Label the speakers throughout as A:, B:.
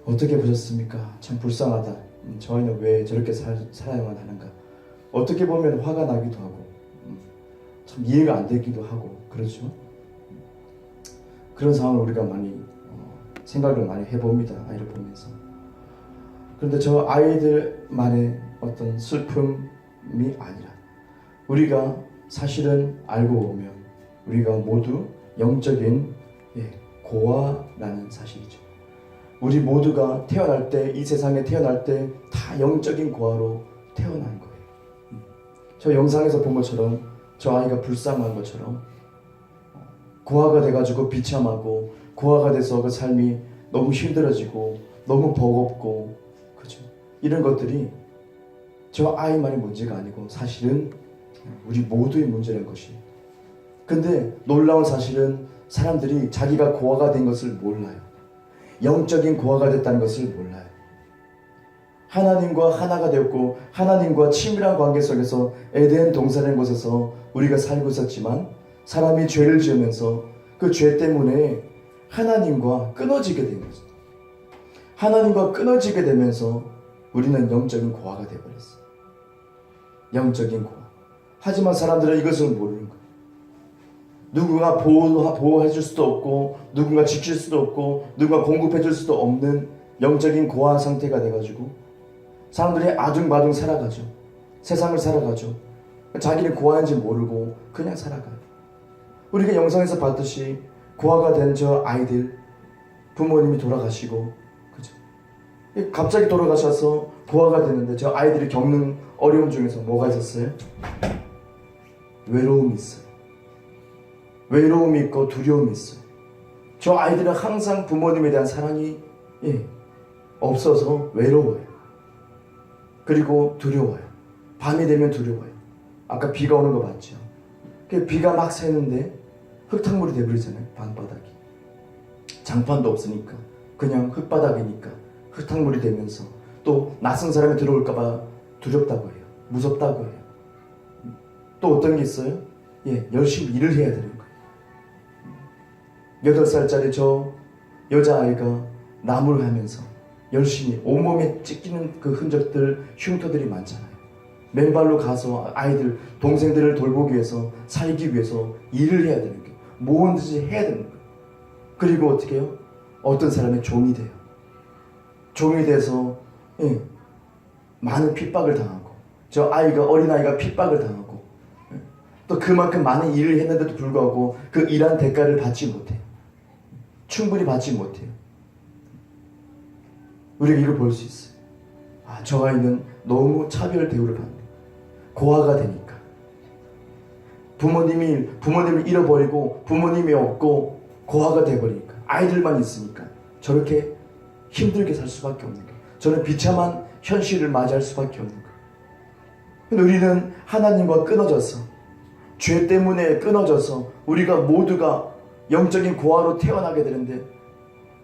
A: 어떻게 보셨습니까? 참 불쌍하다. 저 아이는 왜 저렇게 살아야만 하는가? 어떻게 보면 화가 나기도 하고 참 이해가 안 되기도 하고 그렇죠. 그런 상황을 우리가 많이 생각을 많이 해봅니다. 아이를 보면서. 그런데 저 아이들만의 어떤 슬픔이 아니라 우리가 사실은 알고 보면 우리가 모두 영적인 고아라는 사실이죠. 우리 모두가 태어날 때, 이 세상에 태어날 때 다 영적인 고아로 태어난 거예요. 저 영상에서 본 것처럼 저 아이가 불쌍한 것처럼 고아가 돼가지고 비참하고 고아가 돼서 그 삶이 너무 힘들어지고 너무 버겁고 그죠? 이런 것들이 저 아이만의 문제가 아니고 사실은 우리 모두의 문제라는 것이에요. 근데 놀라운 사실은 사람들이 자기가 고아가 된 것을 몰라요. 영적인 고아가 됐다는 것을 몰라요. 하나님과 하나가 되었고 하나님과 친밀한 관계 속에서 에덴 동산인 곳에서 우리가 살고 있었지만 사람이 죄를 지으면서 그 죄 때문에 하나님과 끊어지게 된 거죠. 하나님과 끊어지게 되면서 우리는 영적인 고아가 되어버렸어요. 영적인 고아. 하지만 사람들은 이것을 모르는 거예요. 누군가 보호해 줄 수도 없고 누군가 지킬 수도 없고 누군가 공급해 줄 수도 없는 영적인 고아 상태가 돼가지고 사람들이 아둥바둥 살아가죠. 세상을 살아가죠. 자기는 고아인지 모르고 그냥 살아가요. 우리가 영상에서 봤듯이 고아가 된 저 아이들 부모님이 돌아가시고 그죠? 갑자기 돌아가셔서 고아가 됐는데 저 아이들이 겪는 어려움 중에서 뭐가 있었어요? 외로움이 있어요. 외로움이 있고 두려움이 있어요. 저 아이들은 항상 부모님에 대한 사랑이 없어서 외로워요. 그리고 두려워요. 밤이 되면 두려워요. 아까 비가 오는 거 봤죠? 비가 막 새는데 흙탕물이 돼버리잖아요. 방바닥이. 장판도 없으니까 그냥 흙바닥이니까 흙탕물이 되면서 또 낯선 사람이 들어올까봐 두렵다고 해요. 무섭다고 해요. 또 어떤 게 있어요? 열심히 일을 해야 되는 거예요. 8살짜리 저 여자아이가 나무를 하면서 열심히 온몸에 찢기는 그 흔적들, 흉터들이 많잖아요. 맨발로 가서 아이들, 동생들을 돌보기 위해서, 살기 위해서 일을 해야 되는 거예요. 뭐든지 해야 되는 거예요. 그리고 어떻게 해요? 어떤 사람의 종이 돼요. 종이 돼서 많은 핍박을 당하고 저 아이가 어린아이가 핍박을 당하고 또 그만큼 많은 일을 했는데도 불구하고 그 일한 대가를 받지 못해요. 충분히 받지 못해요. 우리가 이걸 볼 수 있어요. 저 아이는 너무 차별 대우를 받는 거예요. 고아가 되니까. 부모님을 잃어버리고 부모님이 없고 고아가 돼버리니까 아이들만 있으니까 저렇게 힘들게 살 수밖에 없는 거예요. 저는 비참한 현실을 맞이할 수밖에 없는 거예요. 근데 우리는 하나님과 끊어져서 죄 때문에 끊어져서 우리가 모두가 영적인 고아로 태어나게 되는데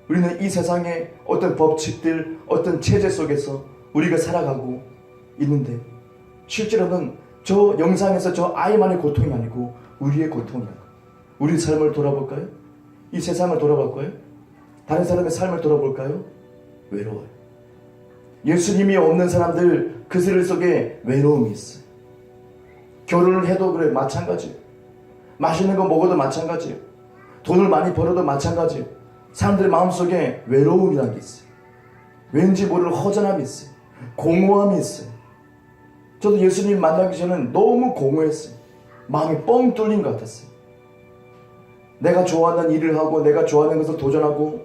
A: 우리는 이 세상의 어떤 법칙들, 어떤 체제 속에서 우리가 살아가고 있는데 실제로는 저 영상에서 저 아이만의 고통이 아니고 우리의 고통이야. 우리 삶을 돌아볼까요? 이 세상을 돌아볼까요? 다른 사람의 삶을 돌아볼까요? 외로워요. 예수님이 없는 사람들 그 세를 속에 외로움이 있어요. 결혼을 해도 그래 마찬가지예요. 맛있는 거 먹어도 마찬가지예요. 돈을 많이 벌어도 마찬가지예요. 사람들의 마음속에 외로움이라는 게 있어요. 왠지 모를 허전함이 있어요. 공허함이 있어요. 저도 예수님 만나기 전에는 너무 공허했어요. 마음이 뻥 뚫린 것 같았어요. 내가 좋아하는 일을 하고 내가 좋아하는 것을 도전하고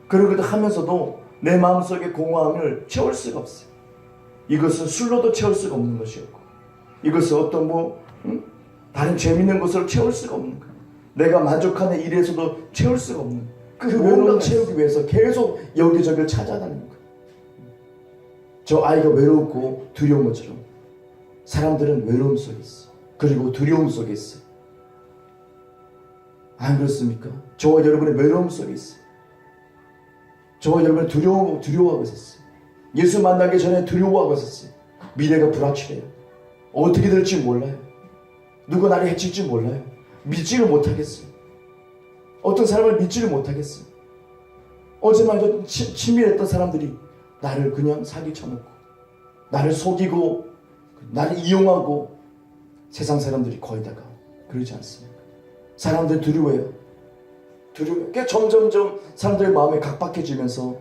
A: 그런 것을 하면서도 내 마음속의 공허함을 채울 수가 없어요. 이것은 술로도 채울 수가 없는 것이었고 이것은 어떤 다른 재밌는 것으로 채울 수가 없는 거예요. 내가 만족하는 일에서도 채울 수가 없는 거예요. 그 외로움을 채우기 위해서 계속 여기저기를 찾아다니는 거예요. 저 아이가 외롭고 두려운 것처럼 사람들은 외로움 속에 있어. 그리고 두려움 속에 있어. 안 그렇습니까? 저와 여러분의 외로움 속에 있어. 저와 여러분은 두려워하고 있었어요. 예수 만나기 전에 두려워하고 있었어요. 미래가 불확실해요. 어떻게 될지 몰라요. 누가 나를 해칠지 몰라요. 믿지를 못하겠어요. 어떤 사람을 믿지를 못하겠어요. 어제만 해도 친밀했던 사람들이 나를 그냥 사기 쳐먹고, 나를 속이고, 나를 이용하고, 세상 사람들이 거의 다가 그러지 않습니까? 사람들 두려워해요. 두려워요. 점점점 사람들의 마음이 각박해지면서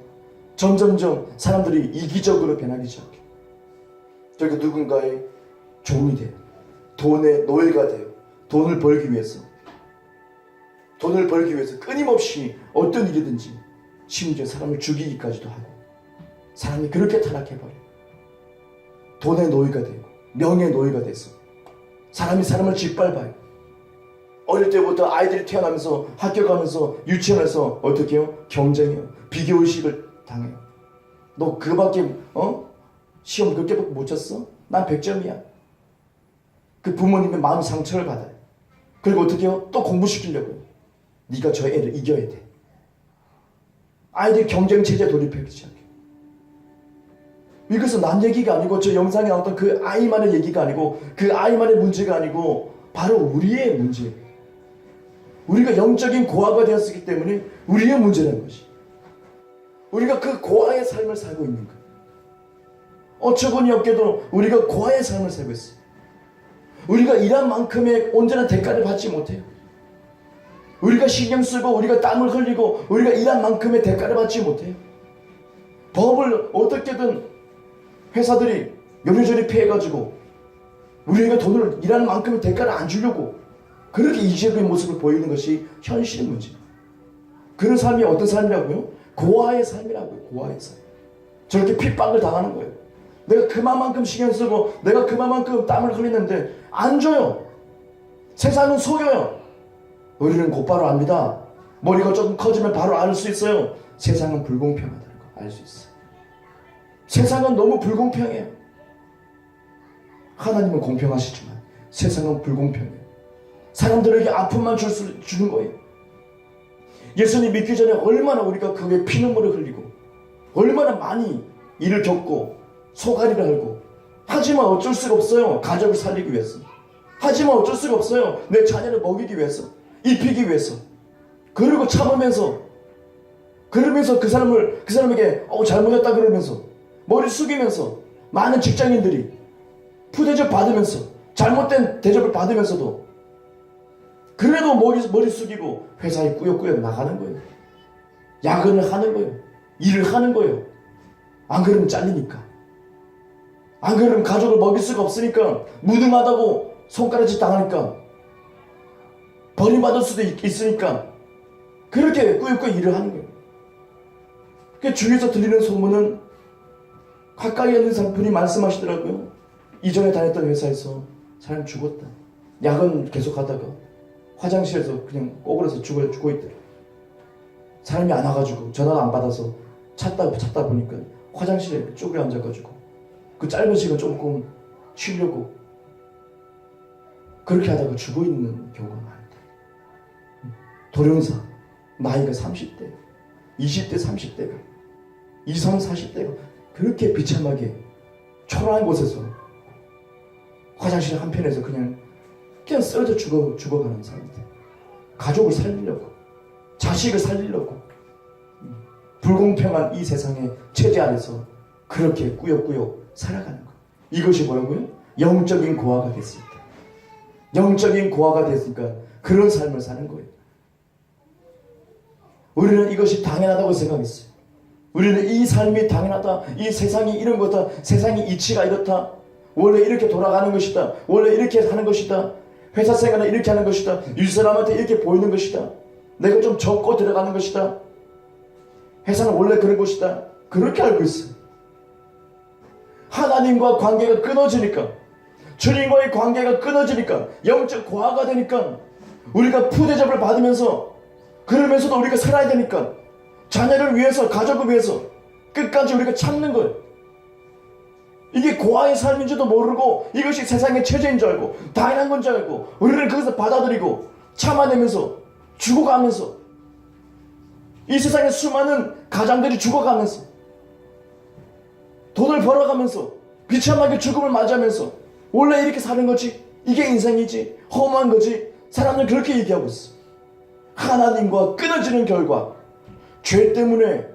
A: 점점점 사람들이 이기적으로 변하기 시작해요. 그러니까 누군가의 종이 돼요. 돈의 노예가 돼요. 돈을 벌기 위해서 끊임없이 어떤 일이든지 심지어 사람을 죽이기까지도 하고, 사람이 그렇게 타락해버려요. 돈의 노예가 되고 명예의 노예가 돼서 사람이 사람을 짓밟아요. 어릴 때부터 아이들이 태어나면서 학교 가면서 유치원에서 어떻게 해요? 경쟁해요. 비교의식을 당해요. 너 그거밖에 시험 그렇게밖에 못 쳤어? 난 100점이야. 그 부모님의 마음 상처를 받아요. 그리고 어떻게 해요? 또 공부시키려고요. 네가 저 애를 이겨야 돼. 아이들이 경쟁체제에 돌입하기 시작해요. 이것은 남 얘기가 아니고, 저 영상에 나왔던 그 아이만의 얘기가 아니고, 그 아이만의 문제가 아니고 바로 우리의 문제예요. 우리가 영적인 고아가 되었기 때문에 우리의 문제라는 것이, 우리가 그 고아의 삶을 살고 있는 거예요. 어처구니 없게도 우리가 고아의 삶을 살고 있어요. 우리가 일한 만큼의 온전한 대가를 받지 못해요. 우리가 신경 쓰고 우리가 땀을 흘리고 우리가 일한 만큼의 대가를 받지 못해요. 법을 어떻게든 회사들이 요리조리 피해가지고 우리가 돈을 일하는 만큼의 대가를 안 주려고 그렇게 이기적인 모습을 보이는 것이 현실의 문제예요. 그런 삶이 어떤 삶이라고요? 고아의 삶이라고요. 고아의 삶. 저렇게 핍박을 당하는 거예요. 내가 그만큼 신경 쓰고 내가 그만큼 땀을 흘리는데 안 줘요. 세상은 속여요. 우리는 곧바로 압니다. 머리가 조금 커지면 바로 알 수 있어요. 세상은 불공평하다는 거 알 수 있어요. 세상은 너무 불공평해요. 하나님은 공평하시지만 세상은 불공평해요. 사람들에게 아픔만 주는 거예요. 예수님 믿기 전에 얼마나 우리가 그게 피눈물을 흘리고 얼마나 많이 일을 겪고 소가리를 앓고, 하지만 어쩔 수가 없어요. 가족을 살리기 위해서. 하지만 어쩔 수가 없어요. 내 자녀를 먹이기 위해서, 입히기 위해서. 그리고 참으면서, 그러면서 그 사람에게 잘못했다 그러면서 머리 숙이면서, 많은 직장인들이 푸대접 받으면서 잘못된 대접을 받으면서도 그래도 머리 숙이고 회사에 꾸역꾸역 나가는 거예요. 야근을 하는 거예요. 일을 하는 거예요. 안 그러면 잘리니까. 안 그러면 가족을 먹일 수가 없으니까, 무능하다고 손가락질 당하니까, 버림받을 수도 있으니까 그렇게 꾸역꾸역 일을 하는 거예요. 그 주위에서 들리는 소문은 가까이 있는 분이 말씀하시더라고요. 이전에 다녔던 회사에서 사람이 죽었다. 야근 계속 하다가 화장실에서 그냥 꼬그려서 죽어 있더라. 사람이 안 와가지고 전화도 안 받아서 찾다 보니까 화장실에 쪼그려 앉아가지고 그 짧은 시간 조금 쉬려고 그렇게 하다가 죽어 있는 경우가 많다. 도련사 나이가 30대, 20대, 30대가, 20, 40대가 그렇게 비참하게 초라한 곳에서 화장실 한편에서 그냥 쓰러져 죽어가는 사람들. 가족을 살리려고, 자식을 살리려고, 불공평한 이 세상의 체제 안에서 그렇게 꾸역꾸역 살아가는 것. 이것이 뭐라고요? 영적인 고아가 됐을 때. 영적인 고아가 됐으니까 그런 삶을 사는 거예요. 우리는 이것이 당연하다고 생각했어요. 우리는 이 삶이 당연하다. 이 세상이 이런 거다. 세상의 이치가 이렇다. 원래 이렇게 돌아가는 것이다. 원래 이렇게 하는 것이다. 회사 생활은 이렇게 하는 것이다. 윗사람한테 이렇게 보이는 것이다. 내가 좀 적고 들어가는 것이다. 회사는 원래 그런 것이다. 그렇게 알고 있어요. 하나님과 관계가 끊어지니까, 주님과의 관계가 끊어지니까, 영적 고아가 되니까, 우리가 푸대접을 받으면서, 그러면서도 우리가 살아야 되니까, 자녀를 위해서, 가족을 위해서 끝까지 우리가 참는 거예요. 이게 고아의 삶인지도 모르고 이것이 세상의 체제인 줄 알고 당연한 건 줄 알고 우리는 그것을 받아들이고 참아내면서 죽어가면서, 이 세상에 수많은 가장들이 죽어가면서 돈을 벌어가면서 비참하게 죽음을 맞이하면서 원래 이렇게 사는 거지, 이게 인생이지, 허무한 거지, 사람들은 그렇게 얘기하고 있어. 하나님과 끊어지는 결과, 죄 때문에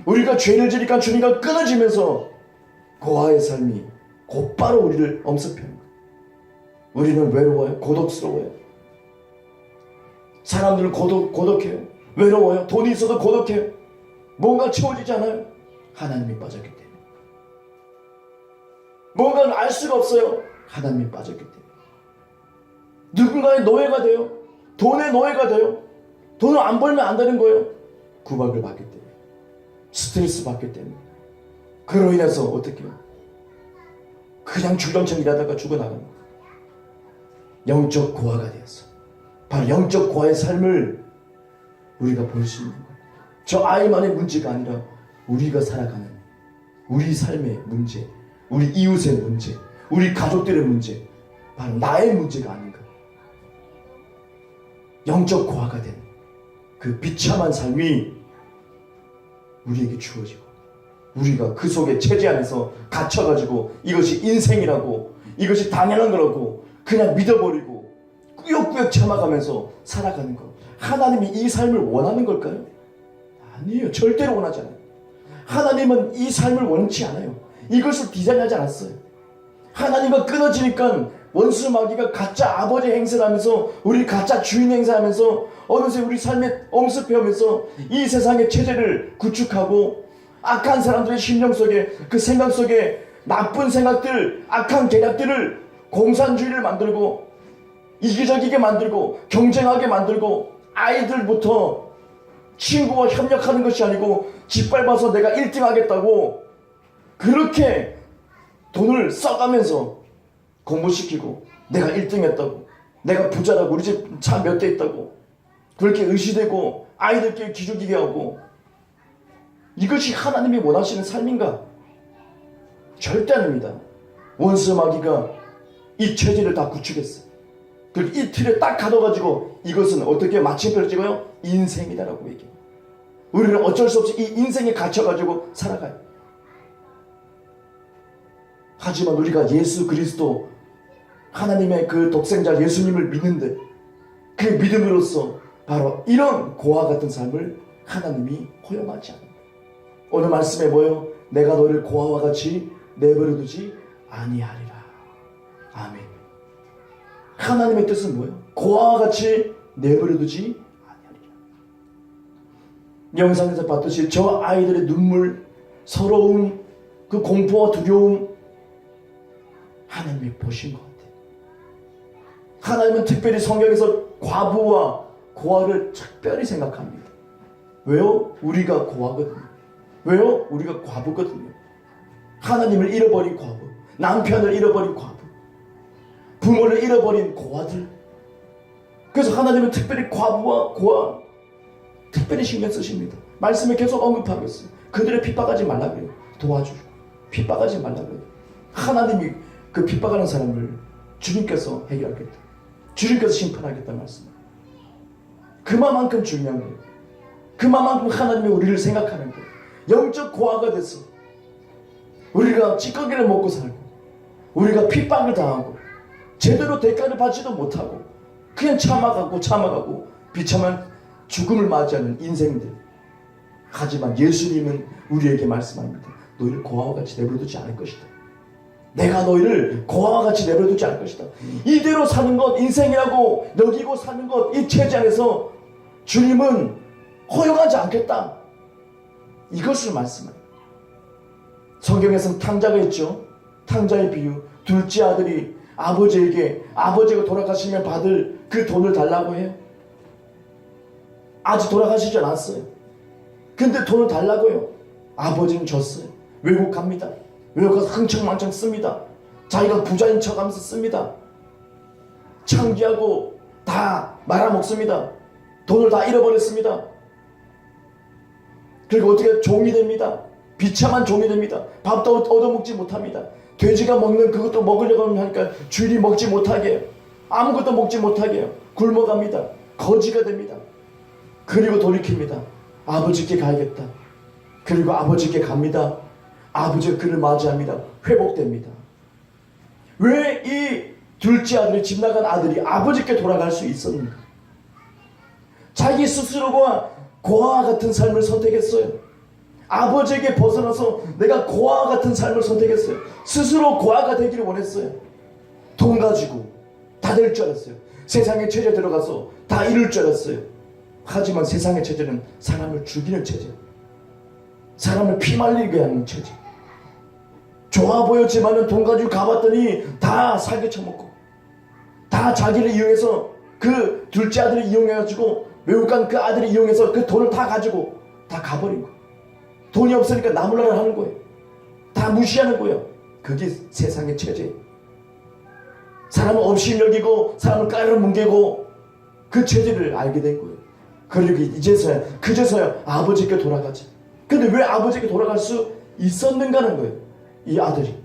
A: 우리가 죄를 지니까 주님과 끊어지면서 고아의 삶이 곧바로 우리를 엄습하는 거예요. 우리는 외로워요. 고독스러워요. 사람들은 고독해요. 외로워요. 돈이 있어도 고독해요. 뭔가 채워지지 않아요. 하나님이 빠졌기 때문에. 뭔가를 알 수가 없어요. 하나님이 빠졌기 때문에. 누군가의 노예가 돼요. 돈의 노예가 돼요. 돈을 안 벌면 안 되는 거예요. 구박을 받기 때문에. 스트레스 받기 때문에. 그로 인해서 어떻게 해요? 그냥 주정청 일하다가 죽어나가는 거예요. 영적 고아가 되었어. 바로 영적 고아의 삶을 우리가 볼 수 있는 거예요. 저 아이만의 문제가 아니라 우리가 살아가는 우리 삶의 문제, 우리 이웃의 문제, 우리 가족들의 문제, 바로 나의 문제가 아닌가. 영적 고아가 된 그 비참한 삶이 우리에게 주어지고 우리가 그 속에 체제 안에서 갇혀가지고 이것이 인생이라고, 이것이 당연한 거라고 그냥 믿어버리고 꾸역꾸역 참아가면서 살아가는 것. 하나님이 이 삶을 원하는 걸까요? 아니에요. 절대로 원하지 않아요. 하나님은 이 삶을 원치 않아요. 이것을 디자인하지 않았어요. 하나님과 끊어지니까 원수 마귀가 가짜 아버지 행세를 하면서 우리 가짜 주인 행세하면서 어느새 우리 삶에 엄습해오면서 이 세상의 체제를 구축하고 악한 사람들의 심령 속에, 그 생각 속에 나쁜 생각들, 악한 계략들을, 공산주의를 만들고 이기적이게 만들고 경쟁하게 만들고 아이들부터 친구와 협력하는 것이 아니고 짓밟아서 내가 1등 하겠다고 그렇게 돈을 써가면서 공부시키고 내가 1등 했다고, 내가 부자라고, 우리 집 차 몇 대 있다고 그렇게 의시되고 아이들끼리 기죽이게 하고, 이것이 하나님이 원하시는 삶인가? 절대 아닙니다. 원수 마귀가 이 체질을 다 구축했어요. 그리고 이 틀에 딱 가둬가지고 이것은 어떻게 마침표를 찍어요? 인생이다라고 얘기해요. 우리는 어쩔 수 없이 이 인생에 갇혀가지고 살아가요. 하지만 우리가 예수 그리스도 하나님의 그 독생자 예수님을 믿는데 그 믿음으로써 바로 이런 고아 같은 삶을 하나님이 허용하지 않는다. 오늘 말씀에 뭐예요? 내가 너를 고아와 같이 내버려두지 아니하리라. 아멘. 하나님의 뜻은 뭐예요? 고아와 같이 내버려두지 아니하리라. 영상에서 봤듯이 저 아이들의 눈물, 서러움, 그 공포와 두려움 하나님이 보신 것 같아요. 하나님은 특별히 성경에서 과부와 고아를 특별히 생각합니다. 왜요? 우리가 고아거든요. 왜요? 우리가 과부거든요. 하나님을 잃어버린 과부, 남편을 잃어버린 과부, 부모를 잃어버린 고아들. 그래서 하나님은 특별히 과부와 고아 특별히 신경 쓰십니다. 말씀에 계속 언급하고 있어요. 그들의 핍박하지 말라고요. 도와주고 핍박하지 말라고요. 하나님이 그 핍박하는 사람을 주님께서 해결하겠다. 주님께서 심판하겠다 말씀입니다. 그만큼 중요한 거예요. 그만큼 하나님이 우리를 생각하는 거예요. 영적 고아가 돼서 우리가 찌꺼기를 먹고 살고 우리가 핍박을 당하고 제대로 대가를 받지도 못하고 그냥 참아가고 비참한 죽음을 맞이하는 인생들. 하지만 예수님은 우리에게 말씀합니다. 너희를 고아와 같이 내버려두지 않을 것이다. 내가 너희를 고아와 같이 내버려두지 않을 것이다. 이대로 사는 것, 인생이라고 여기고 사는 것, 이 체제 안에서 주님은 허용하지 않겠다. 이것을 말씀합니다. 성경에서는 탕자가 있죠. 탕자의 비유. 둘째 아들이 아버지에게, 아버지가 돌아가시면 받을 그 돈을 달라고 해요. 아직 돌아가시지 않았어요. 근데 돈을 달라고 해요. 아버지는 졌어요. 외국 갑니다. 외국 가서 흥청망청 씁니다. 자기가 부자인 척하면서 씁니다. 창기하고 다 말아먹습니다. 돈을 다 잃어버렸습니다. 그리고 어떻게 종이 됩니다. 비참한 종이 됩니다. 밥도 얻어먹지 못합니다. 돼지가 먹는 그것도 먹으려고 하니까 주인이 먹지 못하게 해요. 아무것도 먹지 못하게 해요. 굶어갑니다. 거지가 됩니다. 그리고 돌이킵니다. 아버지께 가야겠다. 그리고 아버지께 갑니다. 아버지가 그를 맞이합니다. 회복됩니다. 왜 이 둘째 아들이, 집 나간 아들이 아버지께 돌아갈 수 있었는가? 자기 스스로가 고아와 같은 삶을 선택했어요. 아버지에게 벗어나서 내가 고아와 같은 삶을 선택했어요. 스스로 고아가 되기를 원했어요. 돈 가지고 다 될 줄 알았어요. 세상의 체제 들어가서 다 이룰 줄 알았어요. 하지만 세상의 체제는 사람을 죽이는 체제, 사람을 피말리게 하는 체제. 좋아 보였지만은 돈 가지고 가봤더니 다 사기 쳐먹고, 다 자기를 이용해서, 그 둘째 아들을 이용해가지고, 외국간 그 아들을 이용해서 그 돈을 다 가지고 다 가버린 거예요. 돈이 없으니까 나몰라라 하는 거예요. 다 무시하는 거예요. 그게 세상의 체제. 사람을 없이 여기고 사람을 까르르 뭉개고, 그 체제를 알게 된 거예요. 그리고 그제서야 아버지께 돌아가지. 근데 왜 아버지께 돌아갈 수 있었는가는 거예요. 이 아들이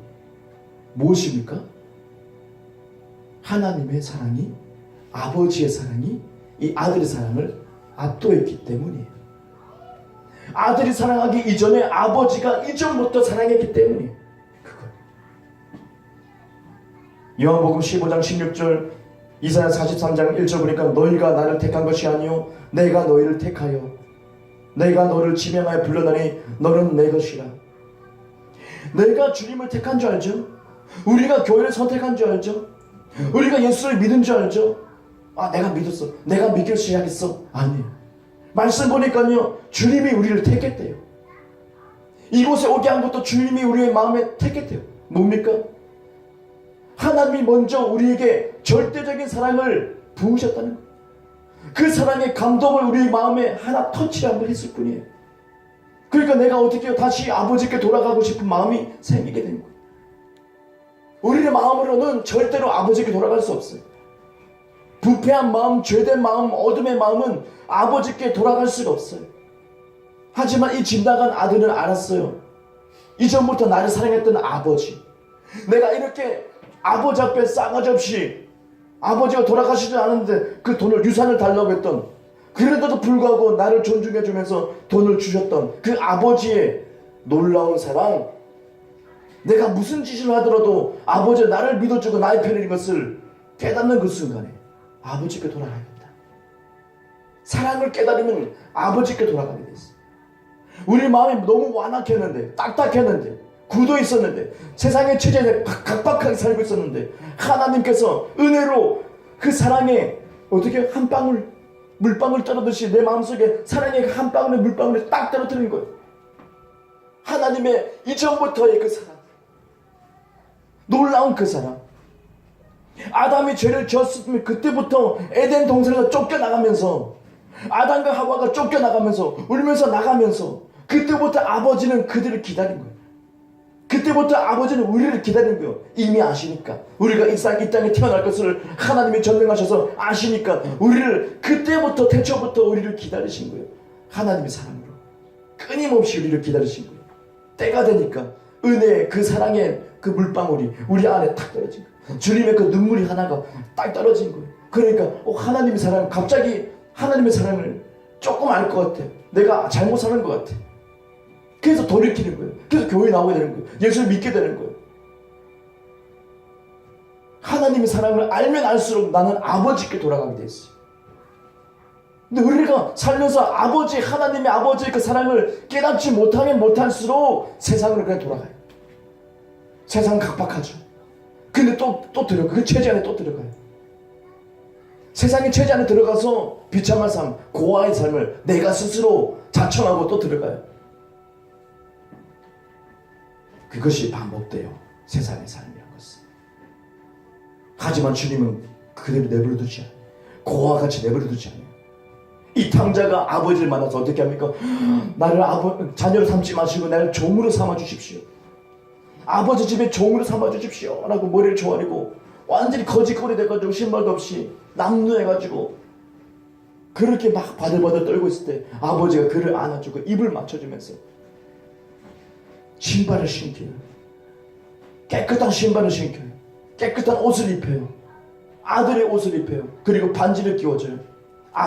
A: 무엇입니까? 하나님의 사랑이, 아버지의 사랑이 이 아들의 사랑을 압도했기 때문이에요. 아들이 사랑하기 이전에 아버지가 이전부터 사랑했기 때문이에요. 그거. 요한복음 15장 16절, 이사야 43장 1절 보니까 너희가 나를 택한 것이 아니요 내가 너희를 택하여 내가 너를 지명하여 불러다니 너는 내 것이라. 내가 주님을 택한 줄 알죠? 우리가 교회를 선택한 줄 알죠? 우리가 예수를 믿은 줄 알죠? 아, 내가 믿었어, 내가 믿기 시작했어. 아니에요. 말씀 보니까요, 주님이 우리를 택했대요. 이곳에 오게 한 것도 주님이 우리의 마음에 택했대요. 뭡니까? 하나님이 먼저 우리에게 절대적인 사랑을 부으셨다는 거예요. 그 사랑의 감동을 우리 마음에 하나 터치 한번 했을 뿐이에요. 그러니까 내가 어떻게 다시 아버지께 돌아가고 싶은 마음이 생기게 된 거예요. 우리의 마음으로는 절대로 아버지께 돌아갈 수 없어요. 부패한 마음, 죄된 마음, 어둠의 마음은 아버지께 돌아갈 수가 없어요. 하지만 이 집 나간 아들은 알았어요. 이전부터 나를 사랑했던 아버지, 내가 이렇게 아버지 앞에 싸가지 없이, 아버지가 돌아가시지 않았는데 그 돈을, 유산을 달라고 했던, 그런데도 불구하고 나를 존중해주면서 돈을 주셨던 그 아버지의 놀라운 사랑, 내가 무슨 짓을 하더라도 아버지가 나를 믿어주고 나의 편인 것을 깨닫는 그 순간에 아버지께 돌아가야겠다. 사랑을 깨달으면 아버지께 돌아가게 됐어요. 우리 마음이 너무 완악했는데, 딱딱했는데, 굳어 있었는데, 세상의 체제에 각박하게 살고 있었는데, 하나님께서 은혜로 그 사랑에 어떻게 한 방울 물방울 떨어듯이 내 마음속에 사랑의 한 방울의 물방울을 딱 떨어뜨린 거예요. 하나님의 이전부터의 그 사랑, 놀라운 그 사랑. 아담이 죄를 지었으면 그때부터 에덴 동산에서 쫓겨나가면서, 아담과 하와가 쫓겨나가면서 울면서 나가면서, 그때부터 아버지는 그들을 기다린 거예요. 그때부터 아버지는 우리를 기다린 거예요. 이미 아시니까, 우리가 이 땅에 태어날 것을 하나님이 전능하셔서 아시니까 우리를 그때부터, 태초부터 우리를 기다리신 거예요. 하나님의 사랑으로 끊임없이 우리를 기다리신 거예요. 때가 되니까 은혜의 그 사랑의 그 물방울이 우리 안에 탁 떨어진 거예요. 주님의 그 눈물이 하나가 딱 떨어진 거예요. 그러니까 하나님의 사랑, 갑자기 하나님의 사랑을 조금 알 것 같아. 내가 잘못 사는 것 같아. 그래서 돌이키는 거예요. 그래서 교회 나오게 되는 거예요. 예수를 믿게 되는 거예요. 하나님의 사랑을 알면 알수록 나는 아버지께 돌아가게 됐어요. 근데 우리가 살면서 하나님의 아버지의 그 사랑을 깨닫지 못하면 못할수록 세상으로 그냥 돌아가요. 세상은 각박하죠. 근데 또 들어가요. 그 체제 안에 또 들어가요. 세상의 체제 안에 들어가서 비참한 삶, 고아의 삶을 내가 스스로 자청하고 또 들어가요. 그것이 반복돼요. 세상의 삶이라는 것은. 하지만 주님은 그대로 내버려두지 않아요. 고아같이 내버려두지 않아요. 이 탕자가 아버지를 만나서 어떻게 합니까? 나를 자녀로 삼지 마시고 나를 종으로 삼아주십시오. 아버지 집에 종으로 삼아주십시오 라고 머리를 조아리고 완전히 거지거리 돼가지고 신발도 없이 남루해가지고 그렇게 막 바들바들 떨고 있을 때 아버지가 그를 안아주고 입을 맞춰주면서 신발을 신겨요. 깨끗한 신발을 신겨요. 깨끗한 옷을 입혀요. 아들의 옷을 입혀요. 그리고 반지를 끼워줘요.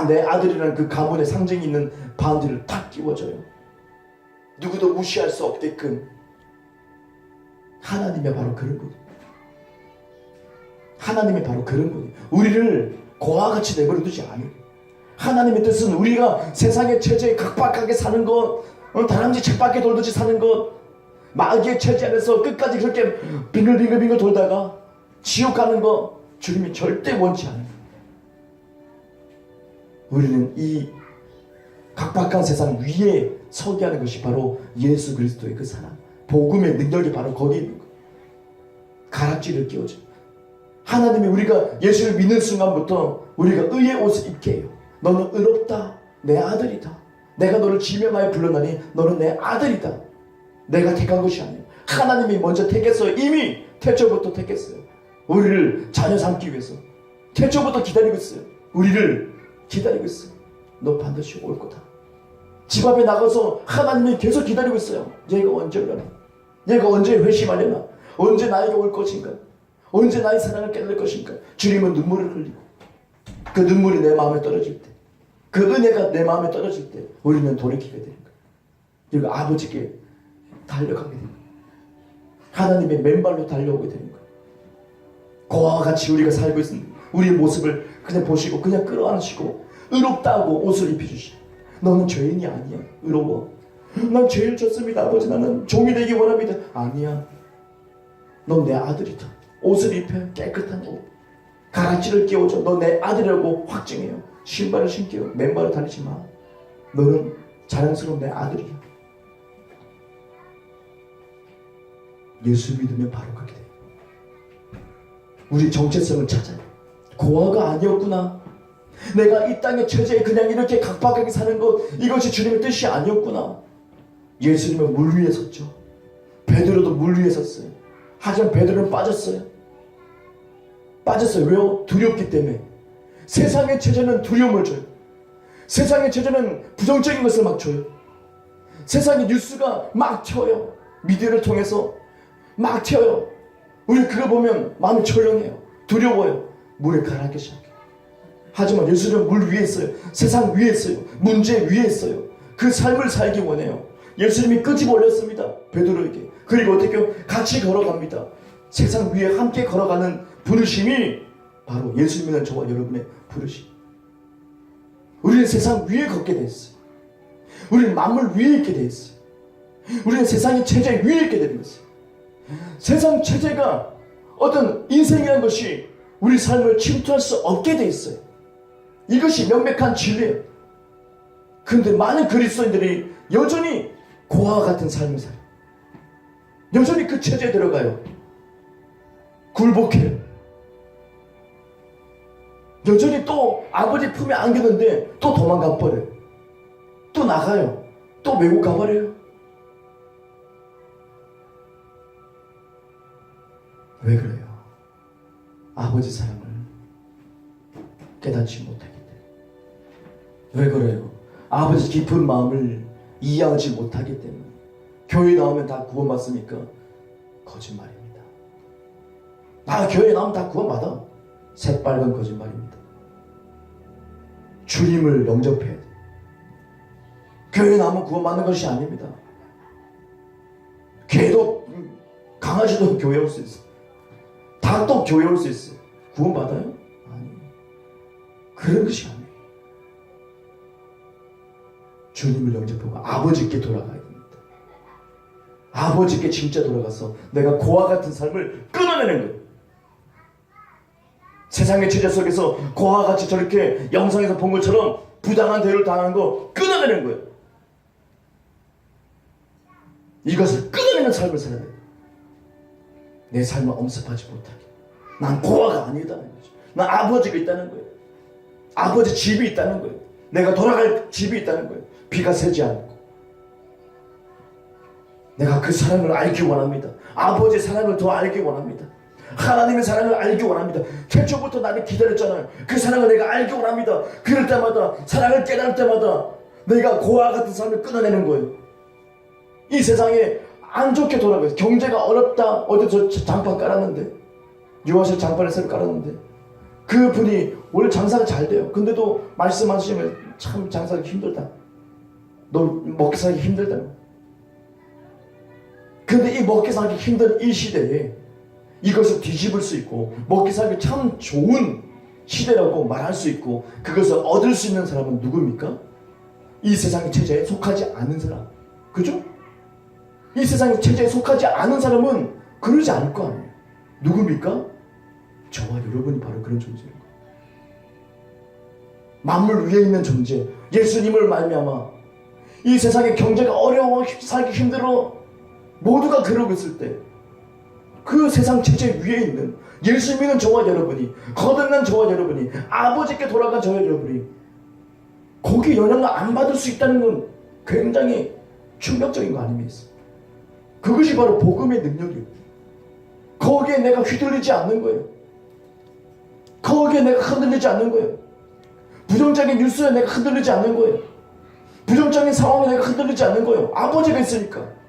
A: 내 아들이라는 그 가문의 상징이 있는 반지를 탁 끼워줘요. 누구도 무시할 수 없게끔. 하나님이 바로 그런 거예요. 하나님이 바로 그런 거예요. 우리를 고아같이 내버려두지 않아요. 하나님의 뜻은 우리가 세상의 체제에 각박하게 사는 것, 다람쥐 쳇바퀴 돌듯이 사는 것, 마귀의 체제 안에서 끝까지 그렇게 빙글빙글 돌다가 지옥 가는 거 주님이 절대 원치 않아요. 우리는 이 각박한 세상 위에 서게 하는 것이 바로 예수 그리스도의 그 사랑, 복음의 능력이 바로 거기 있는 거예요. 가락지를 끼워줘. 하나님이 우리가 예수를 믿는 순간부터 우리가 의의 옷을 입게 해요. 너는 의롭다, 내 아들이다. 내가 너를 지명하여 불러나니 너는 내 아들이다. 내가 택한 것이 아니에요. 하나님이 먼저 택했어요. 이미 태초부터 택했어요. 우리를 자녀 삼기 위해서 태초부터 기다리고 있어요. 우리를 기다리고 있어요. 너 반드시 올 거다. 집 앞에 나가서 하나님이 계속 기다리고 있어요. 얘가 언제 오려나? 얘가 언제 회심하려나? 언제 나에게 올 것인가? 언제 나의 사랑을 깨달을 것인가? 주님은 눈물을 흘리고 그 눈물이 내 마음에 떨어질 때, 그 은혜가 내 마음에 떨어질 때 우리는 돌이키게 되는 거예요. 그리고 아버지께 달려가게 되는 거예요. 하나님의 맨발로 달려오게 되는 거예요. 그와 같이 우리가 살고 있는 우리의 모습을 그냥 보시고 그냥 끌어안으시고 의롭다고 옷을 입혀주시고, 너는 죄인이 아니야. 의로워. 난 죄를 졌습니다. 아버지, 나는 종이 되기 원합니다. 아니야. 넌 내 아들이다. 옷을 입혀. 깨끗한 옷. 가락지를 끼워줘. 너 내 아들이라고 확증해요. 신발을 신게요. 맨발을 다니지 마. 너는 자랑스러운 내 아들이야. 예수 믿으면 바로 가게 돼요. 우리 정체성을 찾아요. 고아가 아니었구나. 내가 이 땅의 처지에 그냥 이렇게 각박하게 사는 것, 이것이 주님의 뜻이 아니었구나. 예수님은 물 위에 섰죠. 베드로도 물 위에 섰어요. 하지만 베드로는 빠졌어요. 빠졌어요. 왜요? 두렵기 때문에. 세상의 체제는 두려움을 줘요. 세상의 체제는 부정적인 것을 막 줘요. 세상의 뉴스가 막 튀어요. 미디어를 통해서 막 튀어요. 우리 그거 보면 마음이 철렁해요. 두려워요. 물에 가라앉기 시작해요. 하지만 예수님은 물 위에 있어요. 세상 위에 있어요. 문제 위에 있어요. 그 삶을 살기 원해요. 예수님이 끄집어 올렸습니다. 베드로에게. 그리고 어떻게 해요? 같이 걸어갑니다. 세상 위에 함께 걸어가는 부르심이 바로 예수 믿는 저와 여러분의 부르심. 우리는 세상 위에 걷게 됐어요. 우리는 만물 위에 있게 됐어요. 우리는 세상의 체제 위에 있게 되는 것이에요. 세상 체제가 어떤 인생이라는 것이 우리 삶을 침투할 수 없게 돼 있어요. 이것이 명백한 진리예요. 그런데 많은 그리스도인들이 여전히 고아와 같은 삶을 살아요. 여전히 그 체제에 들어가요. 굴복해요. 여전히 또 아버지 품에 안겼는데 또 도망가 버려요. 또 나가요. 또 외국 가버려요. 왜 그래요? 아버지 사랑을 깨닫지 못하기 때문에. 왜 그래요? 아버지 깊은 마음을 이해하지 못하기 때문에. 교회 나오면 다 구원받습니까? 거짓말입니다. 교회 나오면 다 구원받아. 새빨간 거짓말입니다. 주님을 영접해야 돼. 교회 나오면 구원받는 것이 아닙니다. 개도, 강아지도 교회 올 수 있어. 닭도 교회 올 수 있어요. 구원받아요? 아니에요. 그런 것이 아니에요. 주님을 영접하고 아버지께 돌아가야 됩니다. 아버지께 진짜 돌아가서 내가 고아 같은 삶을 끊어내는 거예요. 세상의 체제 속에서 고아같이 저렇게 영상에서 본 것처럼 부당한 대우를 당하는 거 끊어내는 거예요. 이것을 끊어내는 삶을 살아야 돼요. 내 삶을 엄습하지 못하게. 난 고아가 아니다는 거죠. 난 아버지가 있다는 거예요. 아버지 집이 있다는 거예요. 내가 돌아갈 집이 있다는 거예요. 비가 새지 않고. 내가 그 사랑을 알기 원합니다. 아버지의 사랑을 더 알기 원합니다. 하나님의 사랑을 알기 원합니다. 태초부터 나를 기다렸잖아요. 그 사랑을 내가 알기 원합니다. 그럴 때마다, 사랑을 깨달을 때마다 내가 고아 같은 삶을 끊어내는 거예요. 이 세상에 안 좋게 돌아가요. 경제가 어렵다. 어디서 장판 깔았는데, 유아실 장판을 새로 깔았는데, 그 분이 원래 장사가 잘 돼요. 근데도 말씀하시면 참 장사가 힘들다. 너 먹기 살기 힘들다. 근데 이 먹기 살기 힘든 이 시대에 이것을 뒤집을 수 있고 먹기 살기 참 좋은 시대라고 말할 수 있고 그것을 얻을 수 있는 사람은 누굽니까? 이 세상의 체제에 속하지 않은 사람. 그죠? 이 세상 체제에 속하지 않은 사람은 그러지 않을 거 아니에요. 누굽니까? 저와 여러분이 바로 그런 존재인 거예요. 만물 위에 있는 존재, 예수님을 말미암아 이 세상의 경제가 어려워 살기 힘들어 모두가 그러고 있을 때 그 세상 체제 위에 있는 예수 믿는 저와 여러분이, 거듭난 저와 여러분이, 아버지께 돌아간 저와 여러분이 거기에 영향을 안 받을 수 있다는 건 굉장히 충격적인 거 아닙니까? 그것이 바로 복음의 능력이에요. 거기에 내가 휘둘리지 않는 거예요. 거기에 내가 흔들리지 않는 거예요. 부정적인 뉴스에 내가 흔들리지 않는 거예요. 부정적인 상황에 내가 흔들리지 않는 거예요. 아버지가 있으니까.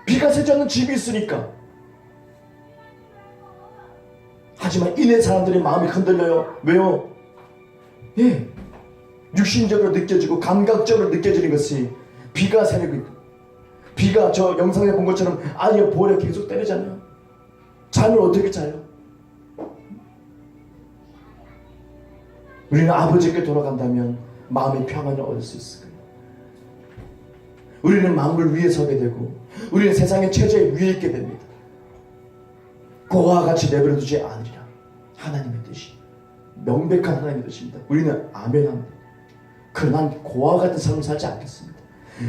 A: 비가 새지 않는 집이 있으니까. 하지만 이내 사람들의 마음이 흔들려요. 왜요? 예, 육신적으로 느껴지고 감각적으로 느껴지는 것이 비가 새는 것. 비가 저 영상에 본 것처럼 아니요 볼에 계속 때리잖아요. 잠을 어떻게 자요? 우리는 아버지께 돌아간다면 마음의 평안을 얻을 수 있을 거예요. 우리는 만물 위에 서게 되고 우리는 세상의 체제 위에 있게 됩니다. 그와 같이 내버려 두지 않으리라. 하나님의 뜻이 명백한 하나님의 뜻입니다. 우리는 아멘합니다. 그러나 난 그와 같은 삶을 살지 않겠습니다.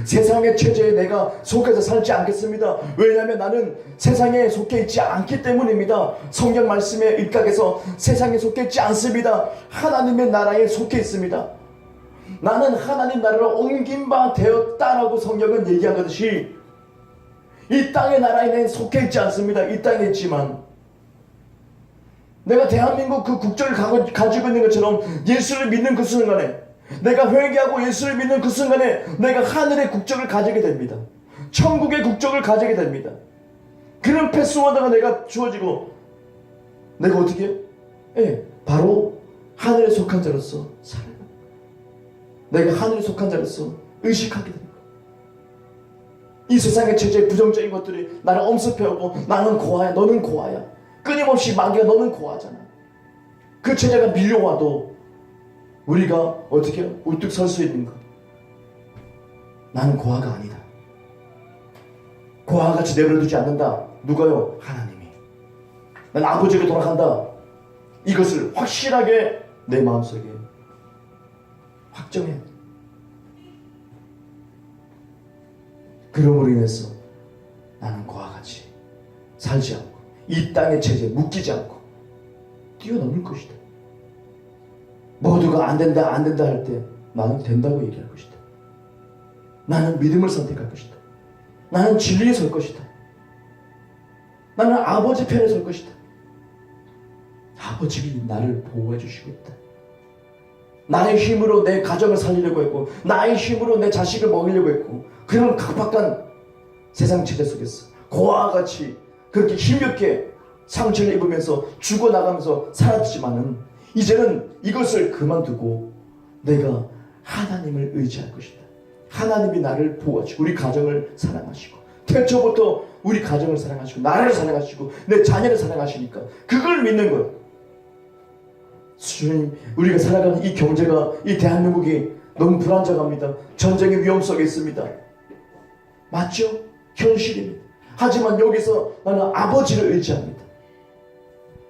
A: 세상의 체제에 내가 속해서 살지 않겠습니다. 왜냐하면 나는 세상에 속해 있지 않기 때문입니다. 성경 말씀에 일각에서 세상에 속해 있지 않습니다. 하나님의 나라에 속해 있습니다. 나는 하나님 나라로 옮긴 바 되었다라고 성경은 얘기하듯이 이 땅의 나라에 내가 속해 있지 않습니다. 이 땅에 있지만 내가 대한민국 그 국적을 가지고 있는 것처럼 예수를 믿는 그 순간에, 내가 회개하고 예수를 믿는 그 순간에 내가 하늘의 국적을 가지게 됩니다. 천국의 국적을 가지게 됩니다. 그런 패스워드가 내가 주어지고 내가 어떻게 해요? 예, 바로 하늘에 속한 자로서 살아요. 내가 하늘에 속한 자로서 의식하게 됩니다. 이 세상의 체제의 부정적인 것들이 나를 엄습해오고 나는 고아야, 너는 고아야. 끊임없이 마귀가 너는 고아잖아. 그 체제가 밀려와도 우리가 어떻게 해요? 우뚝 설 수 있는 것. 나는 고아가 아니다. 고아와 같이 내버려두지 않는다. 누가요? 하나님이. 난 아버지에게 돌아간다. 이것을 확실하게 내 마음속에 확정해. 그러므로 인해서 나는 그와 같이 살지 않고 이 땅의 체제에 묶이지 않고 뛰어넘을 것이다. 모두가 안 된다 안 된다 할 때 나는 된다고 얘기할 것이다. 나는 믿음을 선택할 것이다. 나는 진리에 설 것이다. 나는 아버지 편에 설 것이다. 아버지가 나를 보호해 주시고 있다. 나의 힘으로 내 가정을 살리려고 했고 나의 힘으로 내 자식을 먹이려고 했고 그런 각박한 세상 체제 속에서 고아와 같이 그렇게 힘겹게 상처를 입으면서 죽어나가면서 살았지만은 이제는 이것을 그만두고 내가 하나님을 의지할 것이다. 하나님이 나를 보호하시고 우리 가정을 사랑하시고 태초부터 우리 가정을 사랑하시고 나를 사랑하시고 내 자녀를 사랑하시니까 그걸 믿는 거예요. 주님, 우리가 살아가는 이 경제가, 이 대한민국이 너무 불안정합니다. 전쟁의 위험 속에 있습니다. 맞죠? 현실입니다. 하지만 여기서 나는 아버지를 의지합니다.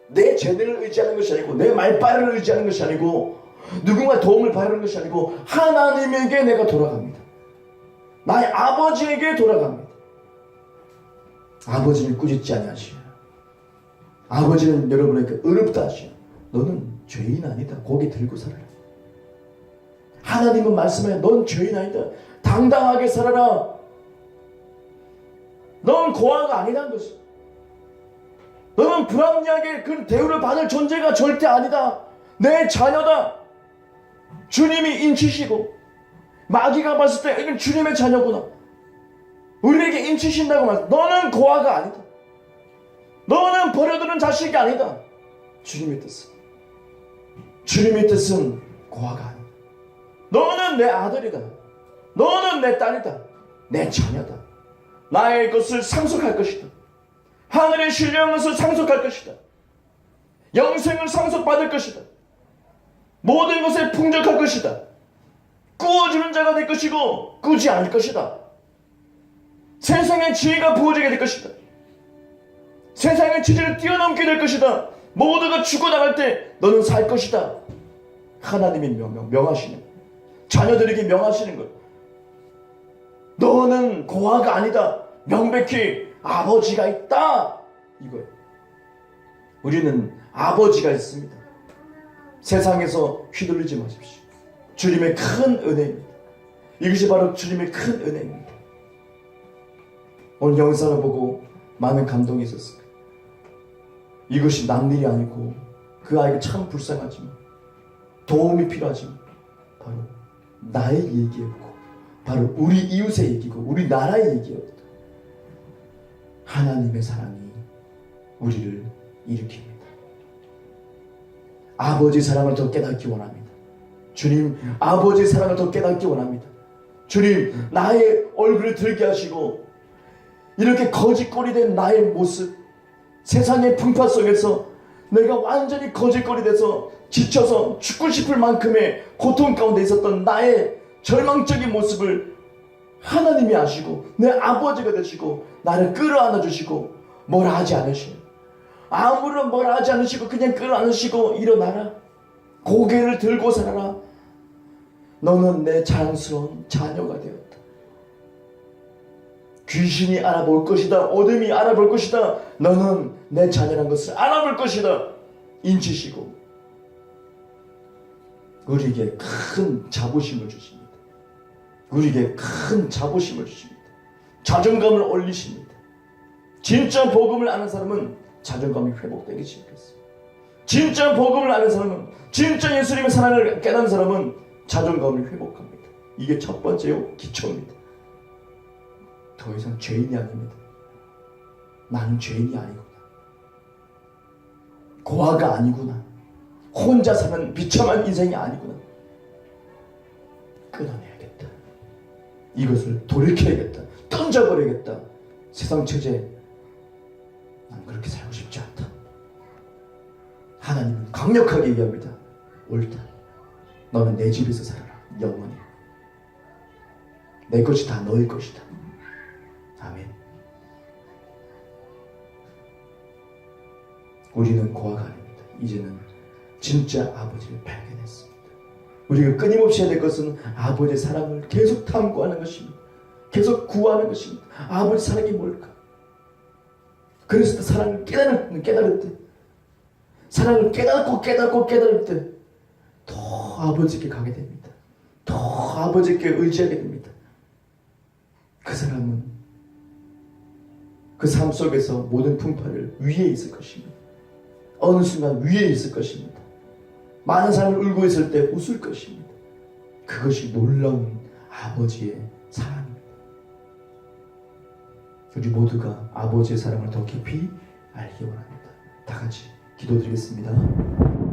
A: 내 재능을 의지하는 것이 아니고 내 말빨을 의지하는 것이 아니고 누군가 도움을 바라는 것이 아니고 하나님에게 내가 돌아갑니다. 나의 아버지에게 돌아갑니다. 아버지는 꾸짖지 아니하시오. 아버지는 여러분에게 의롭다 하시오. 너는 죄인 아니다. 고개 들고 살아라. 하나님은 말씀해 넌 죄인 아니다. 당당하게 살아라. 넌 고아가 아니라는 것이다. 너는 불합리하게 그 대우를 받을 존재가 절대 아니다. 내 자녀다. 주님이 인치시고 마귀가 봤을 때 이건 주님의 자녀구나. 우리에게 인치신다고 말했어. 너는 고아가 아니다. 너는 버려두는 자식이 아니다. 주님의 뜻은. 주님의 뜻은 고아가 아니다. 너는 내 아들이다. 너는 내 딸이다. 내 자녀다. 나의 것을 상속할 것이다. 하늘의 신령한 것을 상속할 것이다. 영생을 상속받을 것이다. 모든 것에 풍족할 것이다. 꾸어주는 자가 될 것이고 꾸지 않을 것이다. 세상의 지혜가 부어지게 될 것이다. 세상의 지혜를 뛰어넘게 될 것이다. 모두가 죽어나갈 때 너는 살 것이다. 하나님이 명하시는, 자녀들에게 명하시는 것. 너는 고아가 아니다. 명백히 아버지가 있다. 이거예요. 우리는 아버지가 있습니다. 세상에서 휘둘리지 마십시오. 주님의 큰 은혜입니다. 이것이 바로 주님의 큰 은혜입니다. 오늘 영상을 보고 많은 감동이 있었습니다. 이것이 남 일이 아니고 그 아이가 참 불쌍하지만 도움이 필요하지만 바로 나의 얘기였고 바로 우리 이웃의 얘기고 우리 나라의 얘기였다. 하나님의 사랑이 우리를 일으킵니다. 아버지의 사랑을 더 깨닫기 원합니다. 주님, 아버지의 사랑을 더 깨닫기 원합니다. 주님, 나의 얼굴을 들게 하시고 이렇게 거짓거리 된 나의 모습, 세상의 풍파 속에서 내가 완전히 거짓거리 돼서 지쳐서 죽고 싶을 만큼의 고통 가운데 있었던 나의 절망적인 모습을 하나님이 아시고 내 아버지가 되시고 나를 끌어안아 주시고 뭐라 하지 않으시고 아무런 뭐라 하지 않으시고 그냥 끌어안으시고 일어나라. 고개를 들고 살아라. 너는 내 자랑스러운 자녀가 되었다. 귀신이 알아볼 것이다. 어둠이 알아볼 것이다. 너는 내 자녀란 것을 알아볼 것이다. 인치시고 우리에게 큰 자부심을 주십니다. 우리에게 큰 자부심을 주십니다. 자존감을 올리십니다. 진짜 복음을 아는 사람은 자존감이 회복되기 시작했어요. 진짜 복음을 아는 사람은, 진짜 예수님의 사랑을 깨닫는 사람은 자존감을 회복합니다. 이게 첫 번째 기초입니다. 더 이상 죄인이 아닙니다. 나는 죄인이 아니구나. 고아가 아니구나. 혼자 사는 비참한 인생이 아니구나. 끊어내야겠다. 이것을 돌이켜야겠다. 던져버려야겠다. 세상 체제 난 그렇게 살고 싶지 않다. 하나님은 강력하게 얘기합니다. 옳다. 너는 내 집에서 살아라. 영원히. 내 것이 다 너의 것이다. 아멘. 우리는 고아가 아닙니다. 이제는 진짜 아버지를 발견했습니다. 우리가 끊임없이 해야 될 것은 아버지의 사랑을 계속 탐구하는 것입니다. 계속 구하는 것입니다. 아버지 사랑이 뭘까? 그래서 사랑을 깨달을 때, 사랑을 깨닫고 깨달을 때 더 아버지께 가게 됩니다. 더 아버지께 의지하게 됩니다. 그 사람은 그 삶 속에서 모든 풍파를 위에 있을 것입니다. 어느 순간 위에 있을 것입니다. 많은 사람을 울고 있을 때 웃을 것입니다. 그것이 놀라운 아버지의 사랑입니다. 우리 모두가 아버지의 사랑을 더 깊이 알기 원합니다. 다 같이 기도드리겠습니다.